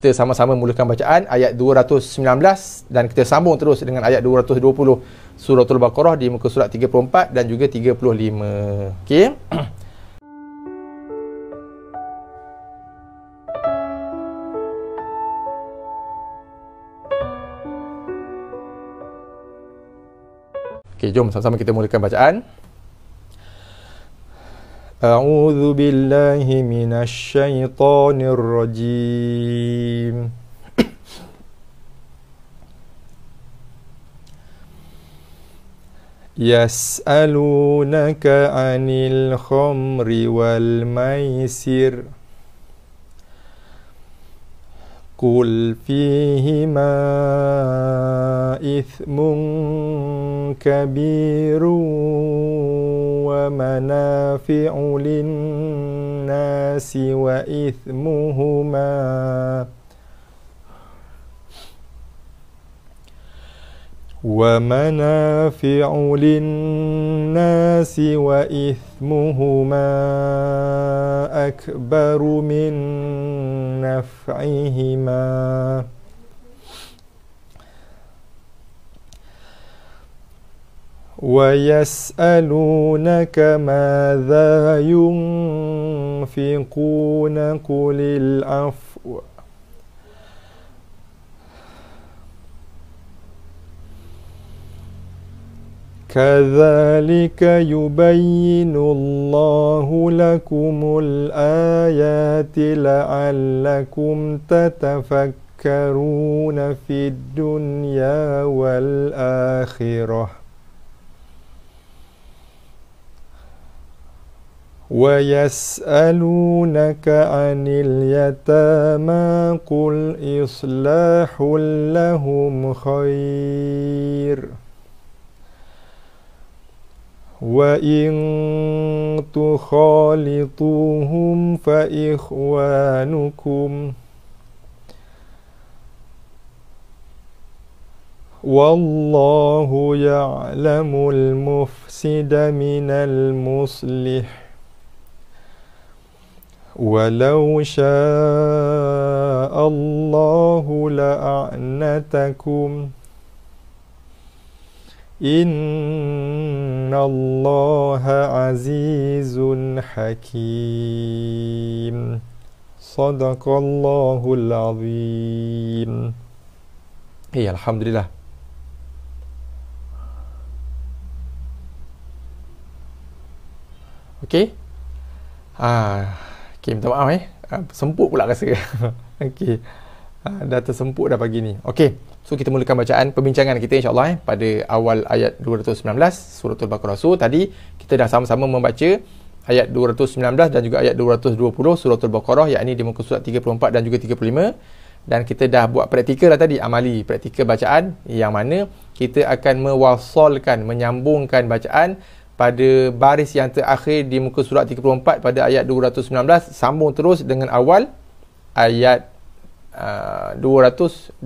Kita sama-sama mulakan bacaan ayat 219 dan kita sambung terus dengan ayat 220 Suratul Baqarah di muka surat 34 dan juga 35. Okey. Okey, jom sama-sama kita mulakan bacaan. A'udzu billahi minasy syaithanir rajim. Yas'alunaka 'anil khamri wal maisir. Qul fihima ithmun kabirun wa manafi'u lin-nasi wa ithmuhuma akbaru min naf'ihima. Wa yas'alunaka madza yunfiquna qulil afwa. Kadzalika yubayyinu Allahu lakumul ayati la'allakum tatafakkaruna fid dunya wal akhirah. Wa yas'alunaka 'anil yatama qul islahul lahum khair. Wa in tukhalituhum fa ikhwanukum. Wallahu ya'lamul mufsida minal muslih. Walau syaa Allahu la'anatakum. Innallaha azizun hakim. Sadaqallahul azim. Alhamdulillah. Okey. Okey, minta maaf semput pula rasa. Okey. Dah tersemput dah pagi ni. Okey. So kita mulakan bacaan perbincangan kita insya-Allah pada awal ayat 219 Suratul Baqarah. So tadi kita dah sama-sama membaca ayat 219 dan juga ayat 220 Suratul Baqarah, yakni di muka surat 34 dan juga 35, dan kita dah buat praktikal dah tadi, amali praktikal bacaan yang mana kita akan mewasalkan, menyambungkan bacaan pada baris yang terakhir di muka surat 34 pada ayat 219 sambung terus dengan awal ayat 220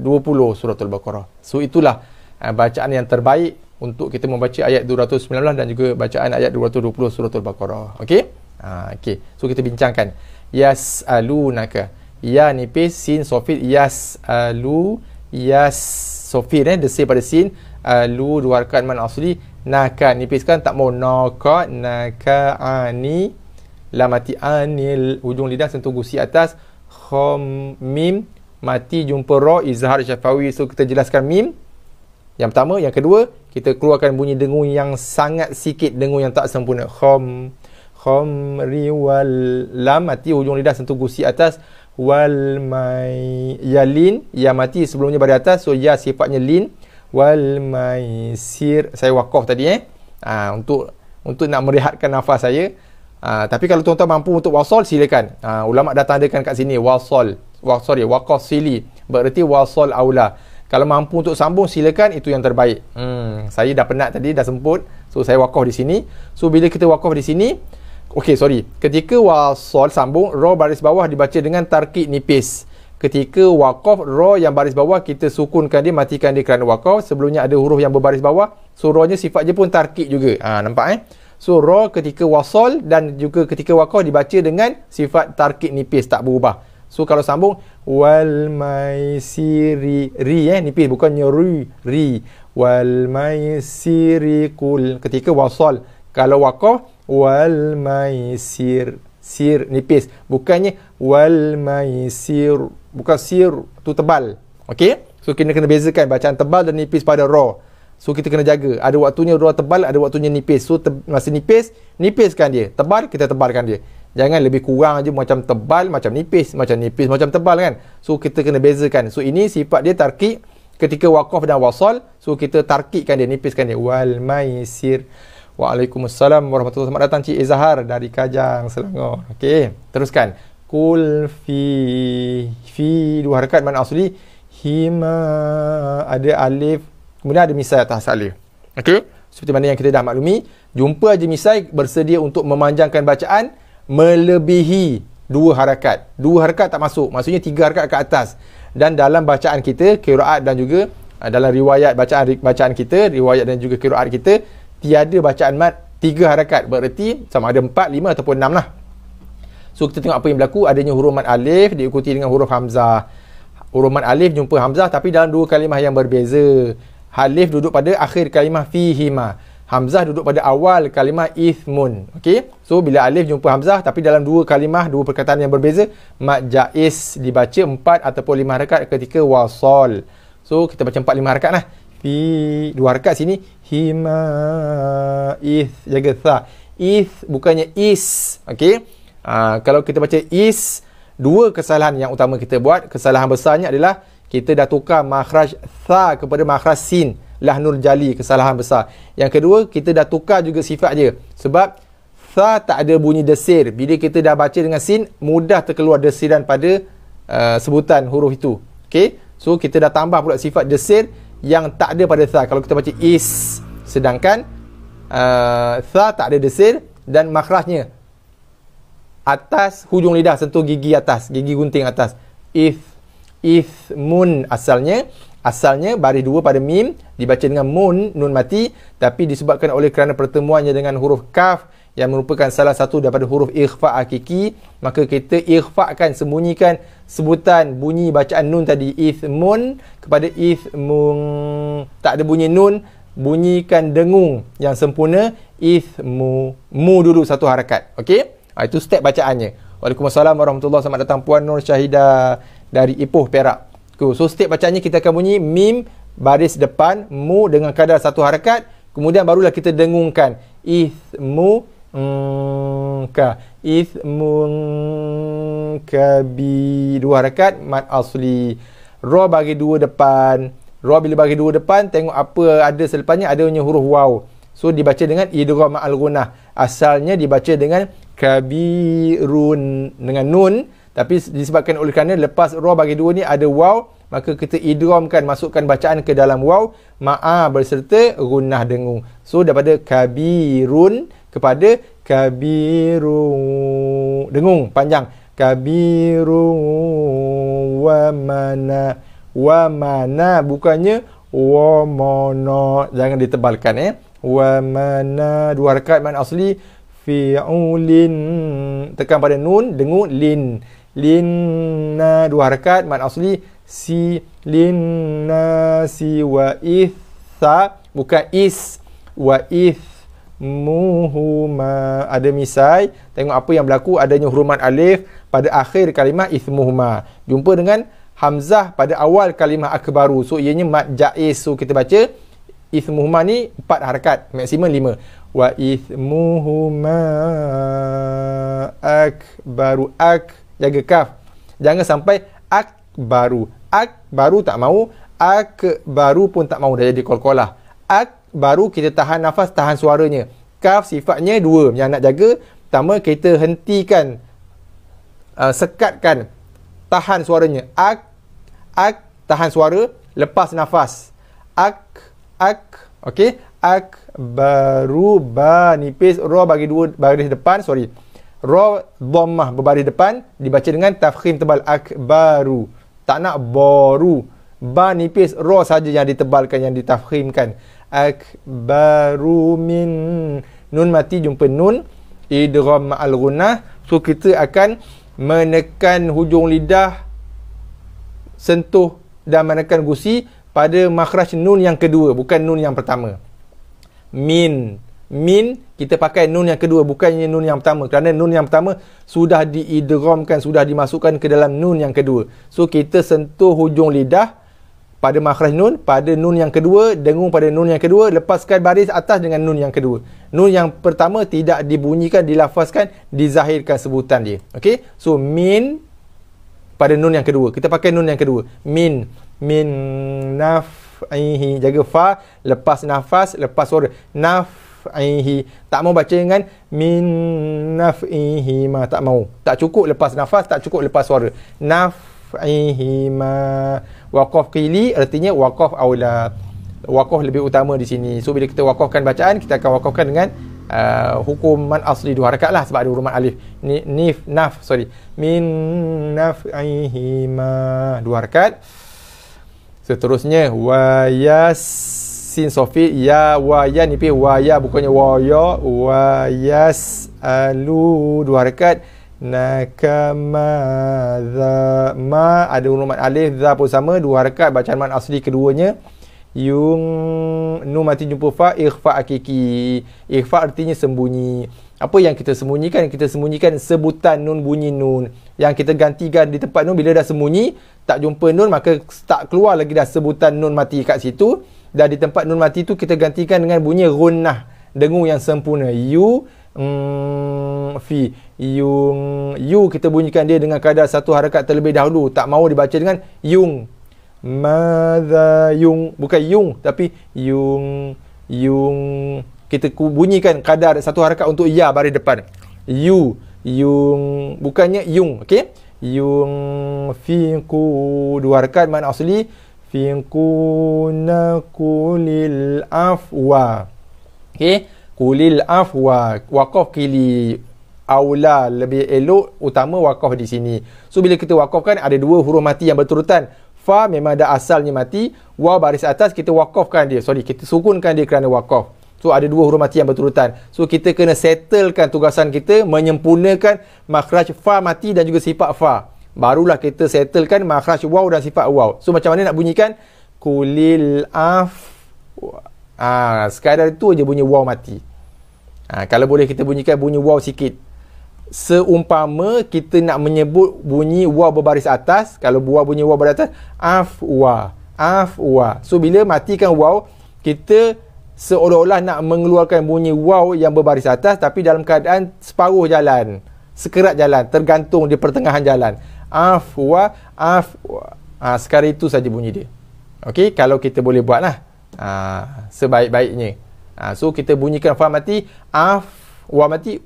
Suratul Baqarah. So itulah bacaan yang terbaik untuk kita membaca ayat 219 dan juga bacaan ayat 220 Suratul Baqarah. Okey? Okey. So kita bincangkan. Yas'alunaka. Ya nipis, sin sofit, yas sofit desir pada sin, alu dua harakat man asli, naka nipiskan tak mau, naka ani, lam mati anil, ujung lidah sentuh gusi atas, khom mim mati jumpa ra, izhar syafawi. So kita jelaskan mim yang pertama, yang kedua kita keluarkan bunyi dengung yang sangat sikit, dengung yang tak sempurna, khomri wal lam mati hujung lidah sentuh gusi atas, wal mai yalin, ya mati sebelumnya pada atas, so ya sifatnya lin, wal maisir saya wakaf tadi untuk nak merehatkan nafas saya. Tapi kalau tuan-tuan mampu untuk wasal, silakan. Ulama dah tandakan kat sini waqaf sili, bererti wasal aula. Kalau mampu untuk sambung, silakan, itu yang terbaik. Saya dah penat tadi, dah semput, so saya wakaf di sini. So bila kita wakaf di sini, ketika wasal sambung, ra baris bawah dibaca dengan tarkik nipis. Ketika waqaf, ra yang baris bawah kita sukunkan dia, matikan dia kerana waqaf. Sebelumnya ada huruf yang berbaris bawah, so ra-nya sifat je pun tarkik juga. Nampak So ra ketika wasal dan juga ketika waqaf dibaca dengan sifat tarkik nipis, tak berubah. So kalau sambung, wal maisiri, ri nipis, bukannya ri, wal maisiri kul, ketika wasal. Kalau waqaf, wal maisir, sir nipis, bukannya wal maisir, bukan sir tu tebal. Okey, so kena bezakan bacaan tebal dan nipis pada ra. So kita kena jaga, ada waktunya ra tebal, ada waktunya nipis. So masa nipis, nipiskan dia, tebal kita tebalkan dia. Jangan lebih kurang aja, macam tebal macam nipis macam tebal kan. So kita kena bezakan. So ini sifat dia tarkik ketika waqaf dan wasal. So kita tarkikkan dia, nipiskan dia. Wal maisir. Waalaikumsalam warahmatullahi wabarakatuh. Selamat datang Cik Izhar dari Kajang, Selangor. Okey, teruskan. Kul fi dua harakat mana asli, hima ada alif, kemudian ada misai atas alif. Okey, seperti mana yang kita dah maklumi, jumpa aja misai bersedia untuk memanjangkan bacaan melebihi dua harakat. Dua harakat tak masuk, maksudnya 3 harakat ke atas. Dan dalam bacaan kita, qiraat dan juga dalam riwayat bacaan kita, riwayat dan juga qiraat kita, tiada bacaan mat 3 harakat. Bererti sama ada 4, 5 ataupun 6 lah. So kita tengok apa yang berlaku. Adanya huruf mat alif diikuti dengan huruf hamzah. Huruf mat alif jumpa hamzah tapi dalam 2 kalimah yang berbeza. Alif duduk pada akhir kalimah fihima, hamzah duduk pada awal kalimah ithmun. Okey, so bila alif jumpa hamzah tapi dalam 2 kalimah, 2 perkataan yang berbeza, mat jaiz dibaca 4 ataupun 5 harakat ketika wasal. So kita baca 4, 5 harakat lah. Fi 2 harakat sini, hima ith, jaga tha, ith bukannya is. Okey, kalau kita baca is, 2 kesalahan yang utama kita buat. Kesalahan besarnya adalah kita dah tukar makhraj tha kepada makhraj sin, lahnul jali, kesalahan besar. Yang kedua, kita dah tukar juga sifat dia, sebab tha tak ada bunyi desir. Bila kita dah baca dengan sin, mudah terkeluar desiran pada sebutan huruf itu. Okey, so kita dah tambah pula sifat desir yang tak ada pada tha. Kalau kita baca is, sedangkan tha tak ada desir dan makhrajnya atas hujung lidah, sentuh gigi atas, gigi gunting atas. Ithmun asalnya baris 2 pada mim dibaca dengan mun, nun mati, tapi disebabkan oleh kerana pertemuannya dengan huruf kaf yang merupakan salah satu daripada huruf ikhfa hakiki, maka kita ikhfakan, sembunyikan sebutan bunyi bacaan nun tadi, ithmun, kepada ithmun. Tak ada bunyi nun, bunyikan dengung yang sempurna, ithmu, mu dulu 1 harakat. Okey, itu step bacaannya. Waalaikumsalam warahmatullahi wabarakatuh. Selamat datang Puan Nur Syahidah dari Ipoh, Perak. So step bacaannya kita akan bunyi mim baris depan, mu dengan kadar 1 harakat, kemudian barulah kita dengungkan ithmu ka, ithmu kabi, 2 harakat mad asli. Ra bagi 2 depan. Ra bila bagi 2 depan, tengok apa ada selepasnya, adanya huruf waw. So dibaca dengan idgham ma'al gunnah. Asalnya dibaca dengan kabirun dengan nun, tapi disebabkan oleh kerana lepas ra bagi 2 ni ada waw, maka kita idghamkan, masukkan bacaan ke dalam waw ma'a berserta gunnah dengung. So daripada kabirun kepada kabirun dengung panjang, kabirun wa mana bukannya wa mana, jangan ditebalkan wa mana, 2 harakat man asli, fi'ulin, tekan pada nun, dengung lin, linna, 2 harakat man asli, si, linna, si, wa itha, bukan is, wa ithmuhuma, ada misai. Tengok apa yang berlaku, adanya huruf mad alif pada akhir kalimah ithmuhuma jumpa dengan hamzah pada awal kalimah akbaru. So ianya mad jaiz. So kita baca ithmuhuma ni 4 harakat, maksimum 5. Wa ithmuhuma akbaru, ak, jaga kaf, jangan sampai akbaru. Akbaru tak mau, akbaru pun tak mau, dah jadi qalqalah. Akbaru kita tahan nafas, tahan suaranya. Kaf sifatnya 2 yang nak jaga. Pertama, kita hentikan, sekatkan, tahan suaranya. Ak, tahan suara, lepas nafas. Okey, akbaru, ba nipis, ra bagi 2 baris depan, ra dhammah berbaris depan, dibaca dengan tafkhim tebal, akbaru, tak nak baru, ba nipis, ra saja yang ditebalkan, yang ditafkhimkan, akbaru min, nun mati jumpa nun, idgham ma'al gunnah. So kita akan menekan hujung lidah sentuh dan menekan gusi pada makhraj nun yang kedua, bukan nun yang pertama. Min kita pakai nun yang kedua, bukannya nun yang pertama, kerana nun yang pertama sudah diidghamkan, sudah dimasukkan ke dalam nun yang kedua. So kita sentuh hujung lidah pada makhraj nun, pada nun yang kedua, dengung pada nun yang kedua, lepaskan baris atas dengan nun yang kedua. Nun yang pertama tidak dibunyikan, dilafazkan, dizahirkan sebutan dia. Okey, so min pada nun yang kedua, kita pakai nun yang kedua. Min naf'ihi, jaga fa, lepas nafas, lepas suara. Naf'ihi, tak mau baca dengan min naf'ihi ma, tak mau. Tak cukup lepas nafas, tak cukup lepas suara. Naf'ihi ma. Waqaf qili artinya waqaf aula. Waqaf lebih utama di sini. So bila kita waqafkan bacaan, kita akan waqafkan dengan hukum man asli 2 harakat lah, sebab ada huruf alif. Min naf'ihi ma, 2 harakat. Seterusnya wa yasin sofi, ya wa ya nipis, wa ya bukannya wa ya. Wa yasalu, 2 harakat. Nakamadha, ma ada huruf alif, za pun sama, 2 harakat. Bacaan man asli keduanya. Yung nun mati jumpa fa, ikhfa hakiki. Ikhfa artinya sembunyi. Apa yang kita sembunyikan? Kita sembunyikan sebutan nun, bunyi nun. Yang kita gantikan di tempat nun, bila dah sembunyi, tak jumpa nun, maka tak keluar lagi dah sebutan nun mati kat situ. Dan di tempat nun mati tu kita gantikan dengan bunyi gunnah, dengung yang sempurna. Fi, yu kita bunyikan dia dengan kadar 1 harakat terlebih dahulu, tak mahu dibaca dengan yung. Madza yung, bukan yung tapi yung. Kita bunyikan kadar 1 harakat untuk ya baris depan. Yung, bukannya yung. Okey, yung fiqu, 2 harakat man asli. Fiquna kulil afwa. Okey, kulil afwa, waqaf qili aula, lebih elok, utama waqaf di sini. So bila kita waqafkan, ada 2 huruf mati yang berturutan. Fa memang ada asalnya mati, wa baris atas kita waqafkan dia, kita sukunkan dia kerana waqaf. So ada 2 huruf mati yang berturutan. So kita kena settlekan tugasan kita, menyempurnakan makhraj fa mati dan juga sifat fa. Barulah kita settlekan makhraj waw dan sifat waw. So macam mana nak bunyikan? Kulil afwa. Sekadar itu aja bunyi waw mati. Kalau boleh kita bunyikan bunyi waw sikit. Seumpama kita nak menyebut bunyi waw berbaris atas. Kalau waw bunyi waw berbaris atas, afwa. So bila matikan waw, kita seolah-olah nak mengeluarkan bunyi waw yang berbaris atas, tapi dalam keadaan separuh jalan, sekerat jalan, tergantung di pertengahan jalan. Afwa. Sekarang itu saja bunyi dia. Okey, kalau kita boleh buat lah sebaik-baiknya. So kita bunyikan fa mati, afwa mati,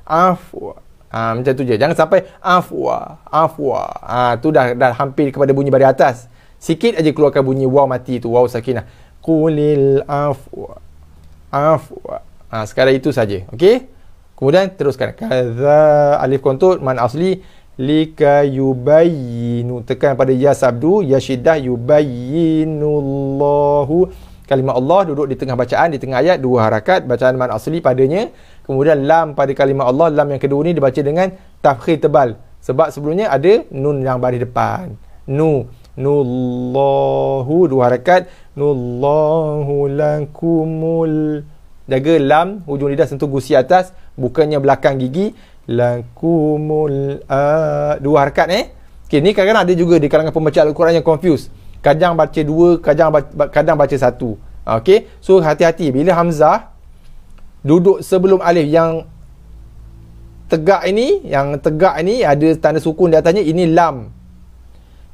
afwa. Macam tu je. Jangan sampai afwa. Tu dah hampir kepada bunyi baris atas. Sikit aja keluarkan bunyi waw mati tu, waw sakinah. Qulil afwa. Sekarang itu saja. Okey. Kemudian teruskan. Kaza alif kontut man asli lika yubayyinu, tekan pada ya sabdu, ya syiddah, yubayyinullahu. Kalimah Allah duduk di tengah bacaan, di tengah ayat, 2 harakat, bacaan man asli padanya. Kemudian lam pada kalimah Allah, lam yang kedua ni dibaca dengan tafkhim tebal, sebab sebelumnya ada nun yang baris depan. Nullahu, 2 harakat. Nullahu lakumul, jaga lam, hujung lidah sentuh gusi atas, bukannya belakang gigi. Lakumul 2 harakat. Okay, ni kadang-kadang ada juga di kalangan pembaca Al-Quran yang confuse. Kadang baca 2, kadang baca 1. Okey, so hati-hati bila hamzah duduk sebelum alif yang tegak ini, ada tanda sukun di atasnya, ini lam.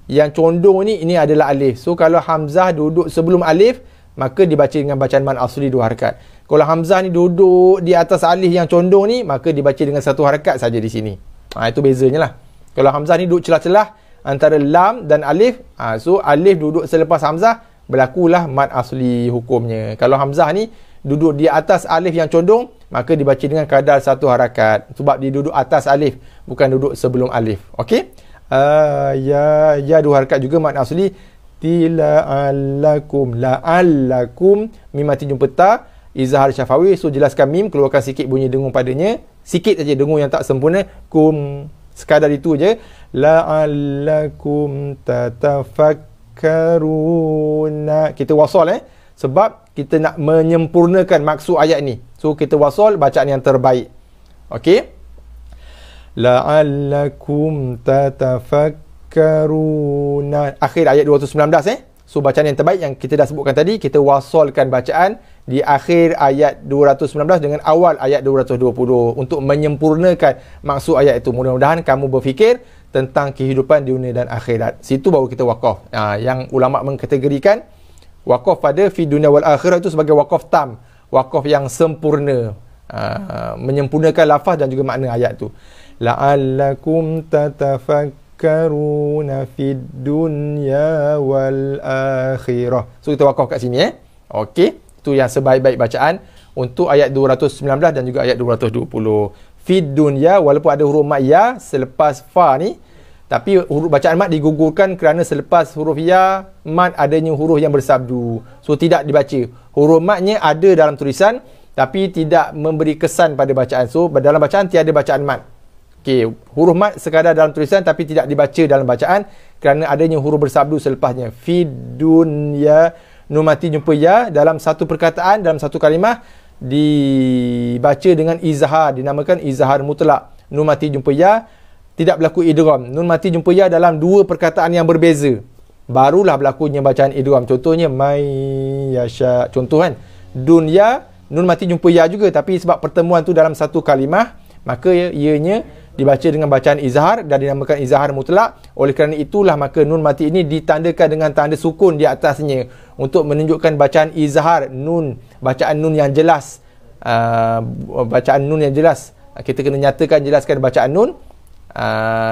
Yang condong ini adalah alif. So kalau hamzah duduk sebelum alif, maka dibaca dengan bacaan man asli 2 harakat. Kalau hamzah ni duduk di atas alif yang condong ni, maka dibaca dengan 1 harakat saja di sini. Itu bezanya lah. Kalau hamzah ni duduk celah-celah antara lam dan alif, so alif duduk selepas hamzah, berlakulah mad asli hukumnya. Kalau hamzah ni duduk di atas alif yang condong, maka dibaca dengan kadar 1 harakat, sebab dia duduk atas alif, bukan duduk sebelum alif. Okey, ya 2 harakat juga mad asli. Tila'allakum, la'allakum, mim mati jumpa ta, izhar syafawi. So jelaskan mim, keluarkan sikit bunyi dengung padanya, sikit saja dengung yang tak sempurna. Sekadar itu je. La'allakum tatafakkaruna. Kita wasal sebab kita nak menyempurnakan maksud ayat ni. So kita wasal bacaan yang terbaik. Okey. La'allakum tatafakkaruna. Akhir ayat 219 So bacaan yang terbaik yang kita dah sebutkan tadi, kita wasalkan bacaan di akhir ayat 219 dengan awal ayat 220 untuk menyempurnakan maksud ayat itu. Mudah-mudahan kamu berfikir tentang kehidupan dunia dan akhirat. Situ baru kita wakaf. Yang ulama mengkategorikan wakaf pada fi dunia wal akhirat itu sebagai wakaf tam, wakaf yang sempurna, menyempurnakan lafaz dan juga makna ayat tu. La'allakum tatafakkaruna fid dunya wal akhirah. So kita wakaf kat sini Okey, itu yang sebaik-baik bacaan untuk ayat 219 dan juga ayat 220. Fid dunya, walaupun ada huruf mat ya selepas fa ni, tapi huruf bacaan mat digugurkan kerana selepas huruf ya mat adanya huruf yang bersabdu. So tidak dibaca. Huruf matnya ada dalam tulisan tapi tidak memberi kesan pada bacaan. So dalam bacaan tiada bacaan mat. Okey, huruf mat sekadar dalam tulisan tapi tidak dibaca dalam bacaan kerana adanya huruf bersabdu selepasnya. Fid dunya, nun mati jumpa ya dalam satu perkataan, dalam satu kalimah dibaca dengan izhar, dinamakan izhar mutlak. Nun mati jumpa ya, tidak berlaku idgham. Nun mati jumpa ya dalam dua perkataan yang berbeza, barulah berlakunya bacaan idgham. Contohnya may yasha, contoh kan. Dunya, nun mati jumpa ya juga, tapi sebab pertemuan tu dalam satu kalimah, maka ianya dibaca dengan bacaan izhar dan dinamakan izhar mutlak. Oleh kerana itulah maka nun mati ini ditandakan dengan tanda sukun di atasnya untuk menunjukkan bacaan izhar nun, bacaan nun yang jelas. Bacaan nun yang jelas, kita kena nyatakan, jelaskan bacaan nun,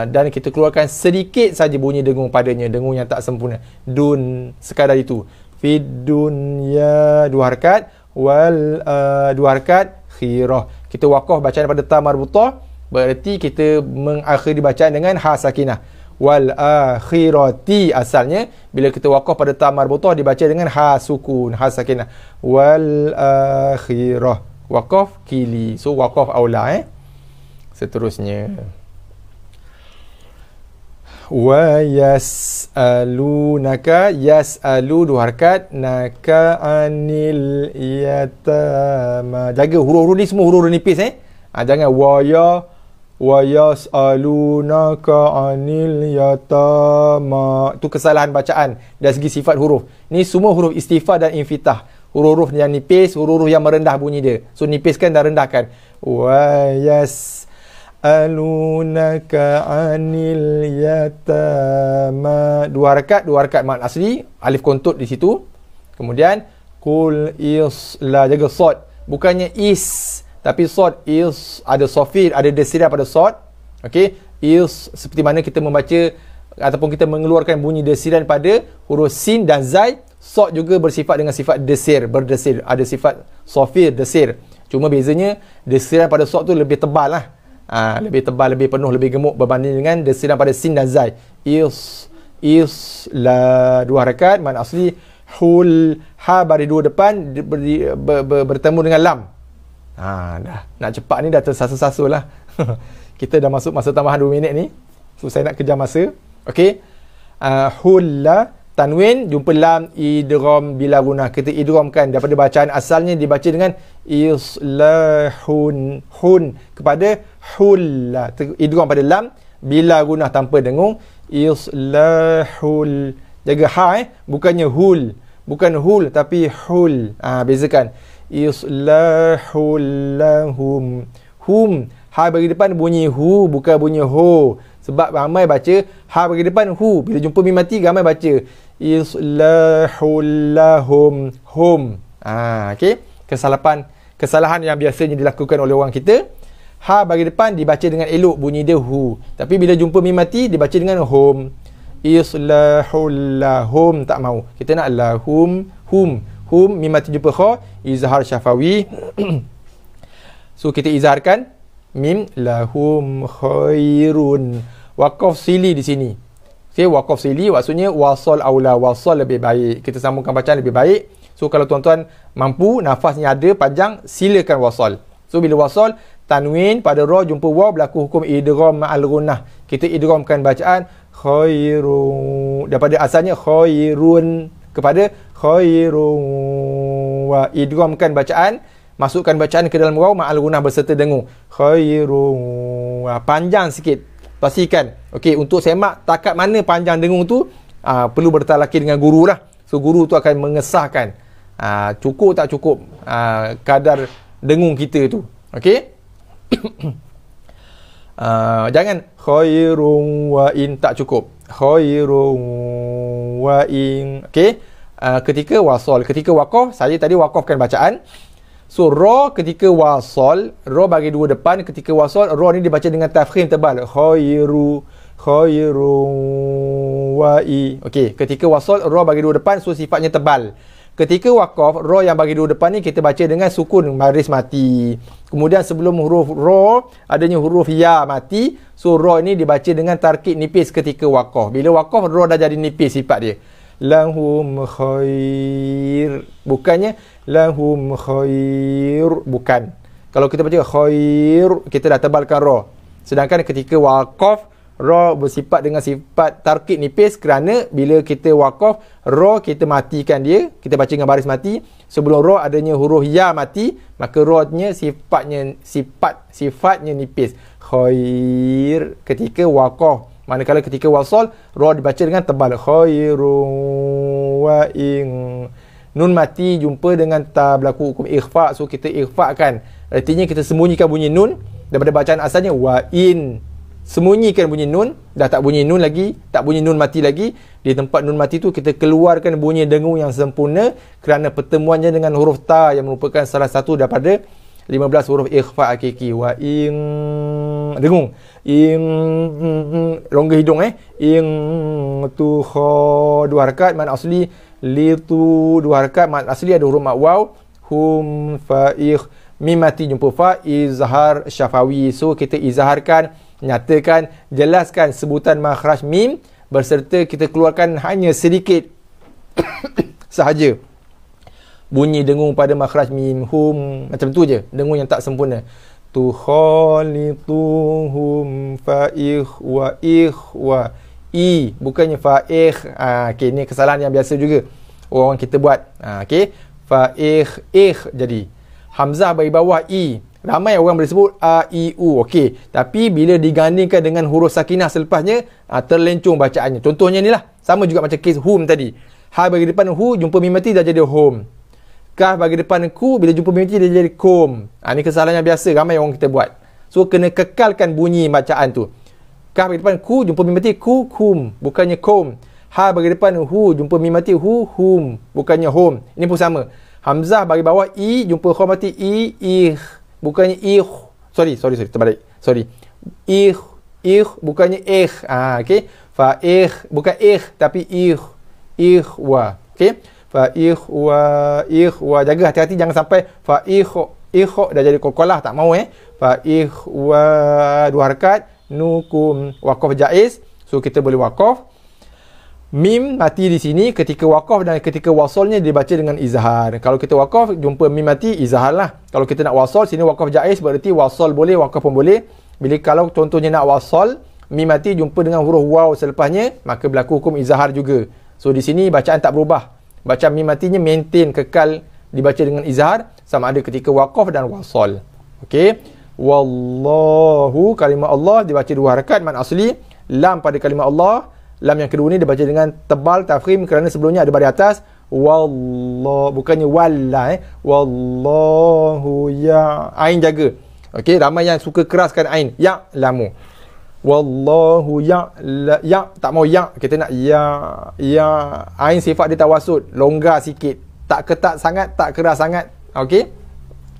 dan kita keluarkan sedikit saja bunyi dengung padanya, dengung yang tak sempurna. Dun, sekadar itu. Fid dunya, dua harakat, wal dua harakat, khirah. Kita wakaf bacaan pada ta marbutah, berarti kita mengakhiri bacaan dengan ha sakinah. Wal akhirati asalnya, bila kita wakaf pada ta marbutah dibaca dengan ha sukun, ha sakinah. Wal akhirah, wakaf kili. So wakaf aula seterusnya. Wa yas'alunaka, yas'alu dua harakat, naka anil yatama. Jaga huruf-huruf ni semua huruf nipis jangan wa yas'alunaka anil yatama. Itu kesalahan bacaan dari segi sifat huruf. Ni semua huruf istifah dan infitah. Huruf-huruf yang nipis, huruf-huruf yang merendah bunyi dia. So nipiskan dan rendahkan. Wa yas'alunaka anil yatama. Dua harakat mat asli, alif kontut di situ. Kemudian kul isla, jaga sod. Bukannya is, tapi sod, is, ada sofir, ada desiran pada sod. Okey, is seperti mana kita membaca ataupun kita mengeluarkan bunyi desiran pada huruf sin dan zai. Sod juga bersifat dengan sifat desir, berdesir. Ada sifat sofir, desir. Cuma bezanya desiran pada sod tu lebih tebal lah. Lebih tebal, lebih penuh, lebih gemuk berbanding dengan desiran pada sin dan zai. Is la, dua harakat, mat asli. Hul, ha baris dua depan bertemu dengan lam. Dah nak cepat ni dah tersasul-sasul lah. Kita dah masuk masa tambahan 2 minit ni, so saya nak kejar masa. Okey, hulla, tanwin jumpa lam, idgham bila gunah. Kita idghamkan daripada bacaan asalnya dibaca dengan islahun, hun kepada hulla. Idgham pada lam bila gunah tanpa dengung. Islahul, jaga ha bukannya hul, bukan hul tapi hul. Bezakan. Islahul lahum. Hum, ha bagi depan bunyi hu, bukan bunyi ho. Sebab ramai baca ha bagi depan hu, bila jumpa mim mati ramai baca islahul lahum, hum. Okey, kesalahan yang biasanya dilakukan oleh orang kita. Ha bagi depan dibaca dengan elok, bunyi dia hu, tapi bila jumpa mim mati dibaca dengan hum. Islahul lahum, tak mau. Kita nak lahum, hum. Hum, mim mati jumpa kha, izhar syafawi. So kita izharkan mim, lahum khairun. Waqaf sili di sini. Okay, waqaf sili maksudnya wasal aula, wasal lebih baik. Kita sambungkan bacaan lebih baik. So kalau tuan-tuan mampu, nafasnya ada panjang, silakan wasal. So bila wasal, tanwin pada ra jumpa waw, berlaku hukum idgham ma'al gunnah. Kita idghamkan bacaan khairun daripada asalnya khairun kepada khairun wa, idghamkan bacaan, masukkan bacaan ke dalam waw ma'al gunnah berserta dengung. Khairun wa, panjang sikit. Pastikan. Okey, untuk semak takat mana panjang dengung tu perlu bertalaki dengan guru lah. So guru tu akan mengesahkan cukup tak cukup kadar dengung kita tu. Okey. Jangan khairun wa in, tak cukup. Khairun wa in. Okey. Ketika wasal, ketika waqaf, saya tadi waqafkan bacaan. So ra ketika wasal, ra bagi dua depan. Ketika wasal, ra ni dibaca dengan tafkhim tebal. Khairu wa i. Okey, ketika wasal ra bagi dua depan, so sifatnya tebal. Ketika waqaf, ra yang bagi dua depan ni kita baca dengan sukun baris mati. Kemudian sebelum huruf ra adanya huruf ya mati. So ra ni dibaca dengan tarkib nipis ketika waqaf. Bila waqaf, ra dah jadi nipis sifat dia. Lahum khair, bukannya lahum khair, bukan. Kalau kita baca khair, kita dah tebalkan ra. Sedangkan ketika waqaf, ra bersifat dengan sifat tarkib nipis, kerana bila kita waqaf, ra kita matikan dia, kita baca dengan baris mati. Sebelum ra adanya huruf ya mati, maka ra-nya sifatnya nipis. Khair ketika waqaf. Manakala ketika wasal, ra dibaca dengan tebal. Khairun wa in. Nun mati jumpa dengan ta, berlaku hukum ikhfa. So kita ikhfakan. Artinya kita sembunyikan bunyi nun daripada bacaan asalnya wa in. Sembunyikan bunyi nun, dah tak bunyi nun lagi, tak bunyi nun mati lagi. Di tempat nun mati tu kita keluarkan bunyi dengung yang sempurna, kerana pertemuannya dengan huruf ta yang merupakan salah satu daripada 15 huruf ikhfa hakiki. Wa in, dengung. In, rongga hidung in tu kha, dua harakat mad asli. Li tu, dua harakat mad asli, ada huruf mad waw. Hum fa ikh, mim mati jumpa fa, izhar syafawi. So kita izharkan, nyatakan, jelaskan sebutan makhraj mim, berserta kita keluarkan hanya sedikit sahaja bunyi dengung pada makhraj mim. Hum, macam tu je, dengung yang tak sempurna. Tu khalituhum fa ikhwa ikhwa i, bukannya fa ikh. Okey, ni kesalahan yang biasa juga orang kita buat. Okey, fa ikh jadi hamzah bagi bawah i. Ramai orang boleh sebut a i u. Okey, tapi bila digandingkan dengan huruf sakinah selepasnya, terlencung bacaannya. Contohnya ni lah, sama juga macam kes hum tadi. Ha bagi depan hu, jumpa mim mati dah jadi hum. Kaf bagi depan ku, bila jumpa mim mati dia jadi kum. Ni kesalahan yang biasa ramai orang kita buat. So kena kekalkan bunyi bacaan tu. Kaf bagi depan ku, jumpa mim mati ku, kum, bukannya kum. Ha bagi depan hu, jumpa mim mati hu, hum, bukannya hum. Ini pun sama. Hamzah bagi bawah i, jumpa kha mati i, ih, bukannya ih. Sorry, terbalik. Sorry. Ih, bukannya ih. Okey. Fa ih, bukan ih tapi ih. Ihwa. Okey. Fa ihwa. Jaga hati-hati jangan sampai fa dah jadi qalqalah, tak mau Fa ihwa, dua harakat, nukum, waqaf jaiz. So kita boleh waqaf. Mim mati di sini ketika waqaf dan ketika wasalnya dibaca dengan izhar. Kalau kita waqaf jumpa mim mati, izhar lah. Kalau kita nak wasal, sini waqaf jaiz, berarti wasal boleh, waqaf pun boleh. Bila kalau contohnya nak wasal, mim mati jumpa dengan huruf waw selepasnya, maka berlaku hukum izhar juga. So di sini bacaan tak berubah. Bacaan mim matinya maintain, kekal dibaca dengan izhar, sama ada ketika waqaf dan wasal. Okey. Wallahu, kalimah Allah dibaca dua harakat mad asli. Lam pada kalimah Allah, lam yang kedua ni dibaca dengan tebal tafkhim kerana sebelumnya ada baris atas. Wallah, bukannya walla wallahu ya, ain jaga. Okey, ramai yang suka keraskan ain. Ya lamu. Wallahu ya tak mau ya, kita nak ya. Ain sifat dia tawasud, longgar sikit, tak ketat sangat, tak keras sangat. Okey,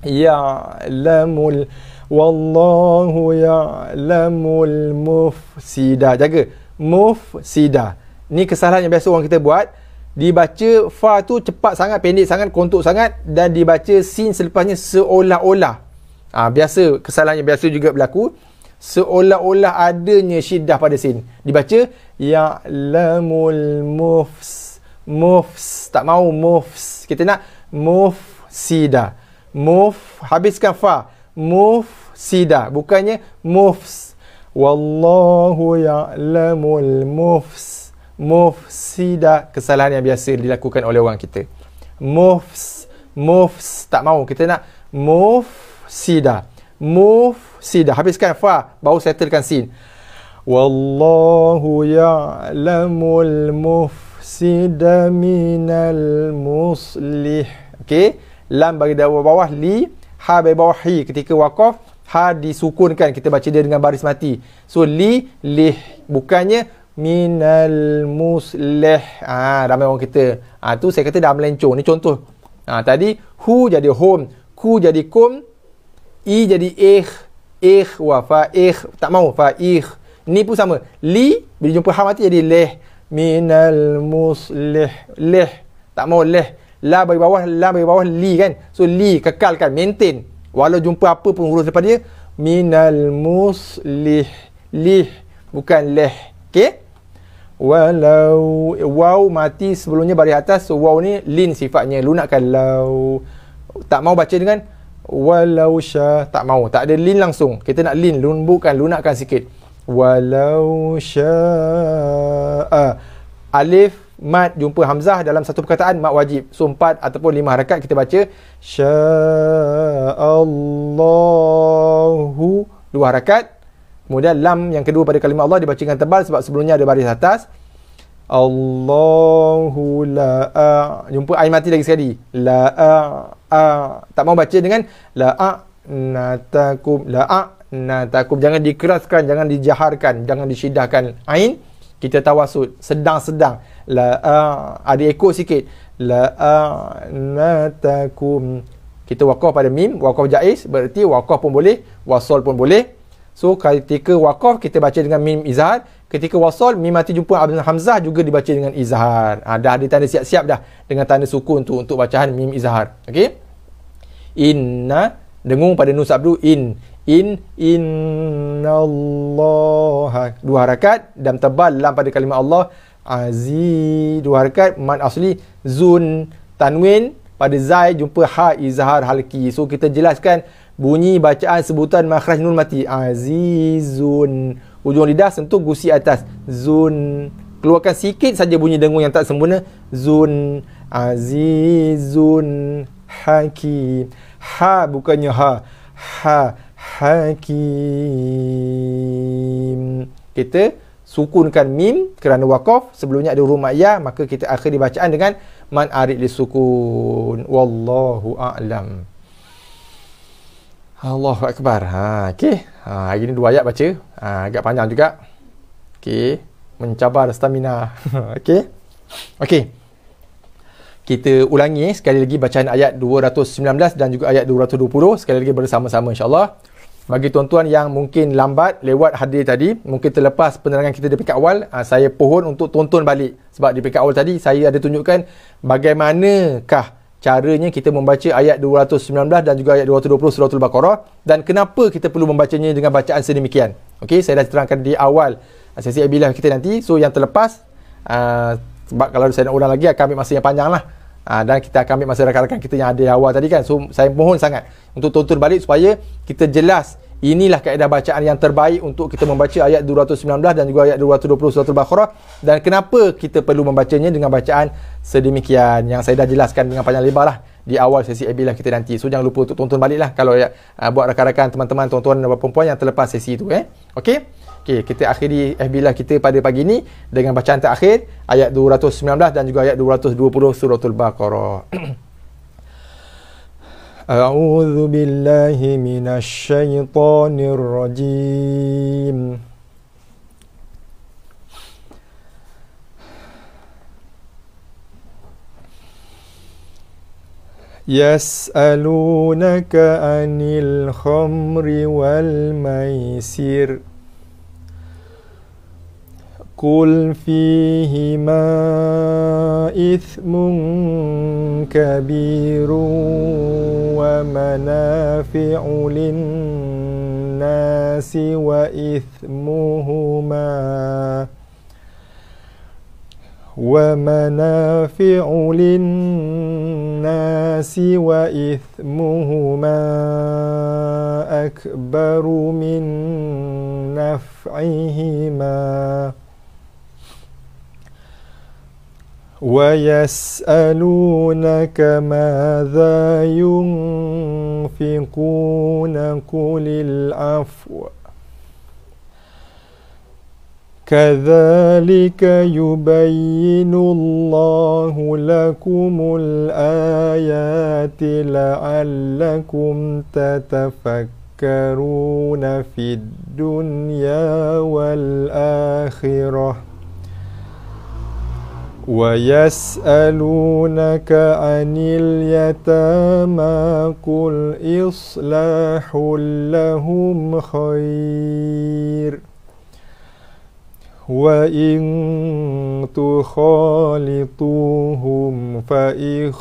ya lamul, wallahu ya lamul mufsida, jaga mufsida. Ni kesalahan yang biasa orang kita buat. Dibaca fa tu cepat sangat, pendek sangat, kontuk sangat, dan dibaca sin selepasnya seolah-olah. Biasa, kesalahan yang biasa juga berlaku. Seolah-olah adanya syiddah pada sin. Dibaca ya'lamul mufs, tak mau kita nak mufsida. Habiskan fa, mufsida, bukannya wallahu ya'lamul mufsida. Kesalahan yang biasa dilakukan oleh orang kita. Tak mau, kita nak mufsida. Habiskan fa, baru settlekan sin. Wallahu ya'lamul mufsida minal muslih. Okey, lam bagi bawah li, ha bagi bawah hi. Ketika waqaf, ha disukunkan, kita baca dia dengan baris mati. So lih, bukannya minal muslih. Ramai orang kita. Tu saya kata dah melencong. Ni contoh. Tadi hu jadi hum, ku jadi kum, i jadi wa fa tak mau fa Ni pun sama. Li bila jumpa ha mati jadi leh. Minal muslih. Leh. Tak mau leh. La bagi bawah li kan. So li kekalkan, maintain. Walau jumpa apa pun huruf lepas dia, minal muslih. Lih bukan leh. Okey? Walau waw mati sebelumnya baris atas. So waw ni lin sifatnya, lunakkan lau. Tak mau baca dengan walau sya, tak mau. Tak ada lin langsung. Kita nak lin, lunakkan sikit. Walau sya'a. Alif mad jumpa hamzah dalam satu perkataan, mad wajib. So 4 ataupun 5 harakat kita baca sya'allahu, 2 harakat. Kemudian lam yang kedua pada kalimah Allah dibaca dengan tebal sebab sebelumnya ada baris atas. Allahu la'a. Jumpa ain mati lagi sekali. La'a. Tak mau baca dengan la'a natakum. Jangan dikeraskan, jangan dijaharkan, jangan disyidahkan ain. Kita tawasud, sedang-sedang. Ada ekor sikit. Natakum. Kita waqaf pada mim, waqaf jaiz, berarti waqaf pun boleh, wasal pun boleh. So ketika waqaf kita baca dengan mim izhar, ketika wasal mim mati jumpa hamzah juga dibaca dengan izhar. Dah ada tanda siap-siap dah dengan tanda sukun tu untuk bacaan mim izhar. Okey? Inna, dengung pada nun sabdu innallaha, 2 harakat, dan tebal lam pada kalimah Allah. Aziz, 2 harakat, mad asli zun, tanwin pada zai jumpa ha izhar halki. So kita jelaskan bunyi bacaan sebutan makhraj nun mati. Azizun, ujung lidah sentuh gusi atas. Zun, keluarkan sikit saja bunyi dengung yang tak sempurna. Zun, azizun, hakim. Ha bukannya ha. Hakim. Kita sukunkan mim kerana waqaf, sebelumnya ada huruf ya, maka kita akhiri bacaan dengan man arid lisukun. Wallahu a'lam. Allahu akbar. Okey. Hari ni 2 ayat baca. Agak panjang juga. Okey, mencabar stamina. Okey. Kita ulangi sekali lagi bacaan ayat 219 dan juga ayat 220 sekali lagi bersama-sama insya-Allah. Bagi tuan-tuan yang mungkin lambat lewat hadir tadi, mungkin terlepas penerangan kita di peringkat awal, saya pohon untuk tonton balik. Sebab di peringkat awal tadi saya ada tunjukkan bagaimanakah caranya kita membaca ayat 219 dan juga ayat 220 surah Al-Baqarah, dan kenapa kita perlu membacanya dengan bacaan sedemikian. Okey, saya dah terangkan di awal sesi abilah kita nanti. So yang terlepas, sebab kalau saya nak ulang lagi akan ambil masa yang panjang lah. Dan kita akan ambil masa rakan-rakan kita yang ada di awal tadi kan. So saya mohon sangat untuk tonton balik supaya kita jelas inilah kaedah bacaan yang terbaik untuk kita membaca ayat 219 dan juga ayat 220 surah Al-Baqarah, dan kenapa kita perlu membacanya dengan bacaan sedemikian yang saya dah jelaskan dengan panjang lebar lah di awal sesi abilah kita nanti. So jangan lupa untuk tonton balik lah kalau buat rakan-rakan teman-teman tuan-tuan dan perempuan yang terlepas sesi tu. Okey, kita akhiri FB Live kita pada pagi ni dengan bacaan terakhir ayat 219 dan juga ayat 220 surah Al-Baqarah. A'udzu billahi minasy syaithanir rajim. Yas'alunaka 'anil khamri wal maisir. Qul fihima ithmun kabirun wa manafi'u linnasi wa ithmuhuma ومنافع للناس وإثمهما أكبر من نفعهما ويسألونك ماذا ينفقون قل العفو كذلك يبين الله لكم الآيات لعلكم تتفكرون في الدنيا والآخرة ويسألونك عن اليتامى قل إصلاح لهم خير وإن تخالطوهم فإخوانكم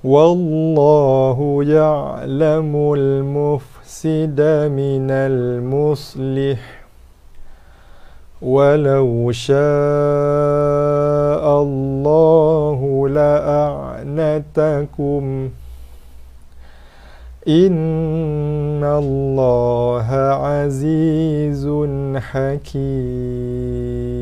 والله يعلم المفسد من المصلح ولو شاء الله لأعنتكم إن الله عزيز حكيم